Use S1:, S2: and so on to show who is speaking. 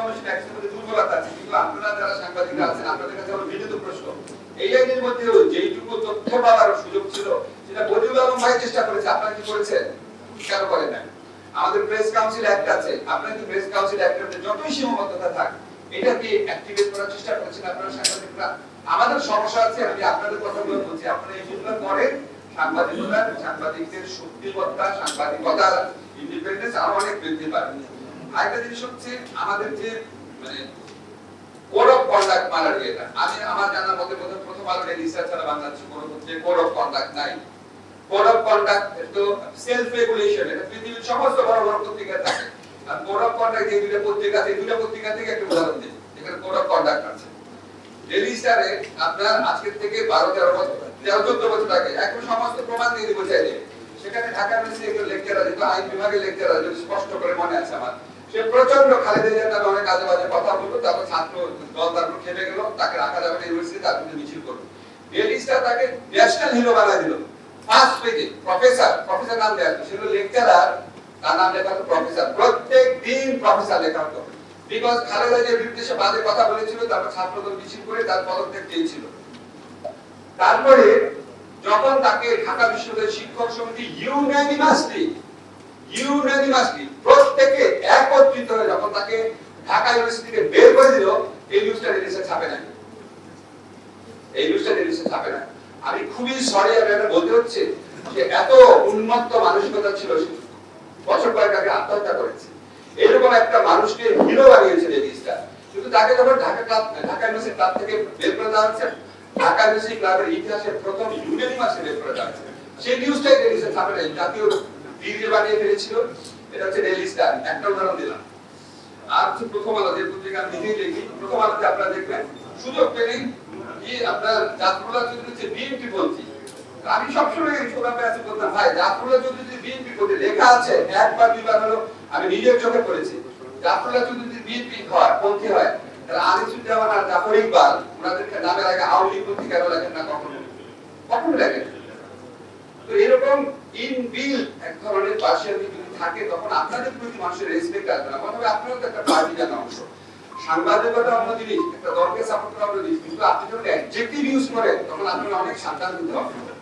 S1: Information access করতে দুর্বলতা আছে, কিন্তু আপনারা যারা সাংবাদিকরা আছেন আপনাদের কাছে আমার বিনীত প্রশ্ন, এই লাইনের মধ্যেও যেইটুকু তথ্য পাওয়ার সুযোগ ছিল সেটা বদিউল আলম ভাই চেষ্টা করেছে, আপনারা কি করেছেন? কেন করেন না? আমাদের প্রেস কাউন্সিল অ্যাক্ট আছে, আপনারা কি প্রেস কাউন্সিল অ্যাক্টের যতই সীমাবদ্ধতা থাক এটাকে অ্যাক্টিভেট করার চেষ্টা করেছেন আপনারা সাংবাদিকরা? আমাদের সমস্যা আছে, আমি আপনাদের কথাগুলো বলছি, আপনারা এই জিনিসগুলো করেন, সাংবাদিকদের শক্তিমত্তা, সাংবাদিকতার ইন্ডিপেন্ডেন্স আরো অনেক বৃদ্ধি পাবে। আরেকটা জিনিস হচ্ছে আমাদের যে মানে কোড অফ কন্ডাক্ট মানার এটা, আমি আমার জানার মতে প্রথম আলো রিসার্চ ছাড়া বাংলাদেশে কোনো যে কোড অফ কন্ডাক্ট নাই। কোড অফ কন্ডাক্ট তো সেলফ রেগুলেশন, এটা পৃথিবীর সমস্ত বড় বড় পত্রিকা থাকে, আর কোড অফ কন্ডাক্ট এই দুটো পত্রিকা থেকে একটা উদাহরণ দিই, এখানে কোড অফ কন্ডাক্ট আছে। ডেইলি স্টারে আপনার আজকে থেকে 12-13 বছর 14 বছর আগে এখন সমস্ত প্রমাণ দিয়ে দিব চাইলে, সেখানে ঢাকা ইউনিভার্সিটি একজন লেকচারার, যেটা আইন বিভাগের লেকচারার, যদি স্পষ্ট করে মনে আছে আমার, সে প্রচন্ড খালেদা জিয়ার নামে অনেক আজে বাজে কথা বলতো, তারপর ছাত্র দল তারপর খেপে গেল, তাকে রাখা যাবে না ইউনিভার্সিটি, তার বিরুদ্ধে মিছিল করলো। ডেইলি স্টার তাকে ন্যাশনাল হিরো বানায় দিল, ফার্স্ট পেজে প্রফেসর নাম দেয়া, সেগুলো লেকচারার, তার নাম লেখা হতো প্রফেসর, প্রত্যেক দিন প্রফেসর লেখা হতো, বিকজ খালেদা জিয়ার বিরুদ্ধে সে বাজে কথা বলেছিল, তারপর ছাত্রদল মিছিল করে তার পদত্যাগ চেয়েছিল। তারপরে যখন তাকে ঢাকা বিশ্ববিদ্যালয়ের শিক্ষক সমিতি ইউনানিমাসলি প্রত্যেকে একত্রিত হয়ে যখন তাকে ঢাকা ইউনিভার্সিটি থেকে বের করে দিল, এই নিউজটা রিলিজে ছাপে না, আমি খুবই সরি, আমি এটা বলতে হচ্ছে যে এত উন্মত্ত মানসিকতা ছিল, বছর কয়েক আগে আত্মহত্যা করেছে, এরকম একটা মানুষকে হিরো বানিয়েছে রেজিস্টার। কিন্তু তাকে যখন ঢাকা ইউনিভার্সিটি ক্লাব থেকে বের করে দেওয়া হচ্ছে, ঢাকা ইউনিভার্সিটি ক্লাবের ইতিহাসের প্রথম ইউনানিমাসলি বের করে দেওয়া হচ্ছে, সেই নিউজটাই রিলিজে ছাপে নাই, জাতীয় টিভি বানিয়ে ফেলেছিল। এটা হচ্ছে ডেইলি স্টার, একটা উদাহরণ দিলাম। আর হচ্ছে প্রথম আলো, যে পত্রিকা আমি নিজেই লিখি, প্রথম আলোতে আপনারা দেখবেন সুযোগ পেলেই কি আপনার জাফরুল্লাহ চৌধুরী হচ্ছে বিএনপি পন্থী। আমি সবসময় এই প্রোগ্রামে আছে বলতাম, ভাই জাফরুল্লাহ চৌধুরী বিএনপি পন্থী লেখা আছে, একবার দুইবার হলো আমি নিজের চোখে পড়েছি। জাফরুল্লাহ চৌধুরী বিএনপি হয় পন্থী হয়, তাহলে আনিসুজ্জামান আর জাফর ইকবাল ওনাদের নামের আগে আওয়ামী লীগ পন্থী কেন লেখেন না? কখনো লেখেন। তো এরকম ইনবিল এক ধরনের পার্সিয়ালিটি যদি থাকে, তখন আপনাদের প্রতি মানুষের রেসপেক্ট আসবে না, তবে আপনারা তো একটা পার্টি জানা অংশ। সাংবাদিকতা অন্য জিনিস, একটা দলকে সাপোর্ট করা অন্য জিনিস, কিন্তু আপনি যখন অ্যাডজেক্টিভ ইউজ করেন তখন আপনারা অনেক সাবধান হতে হবে।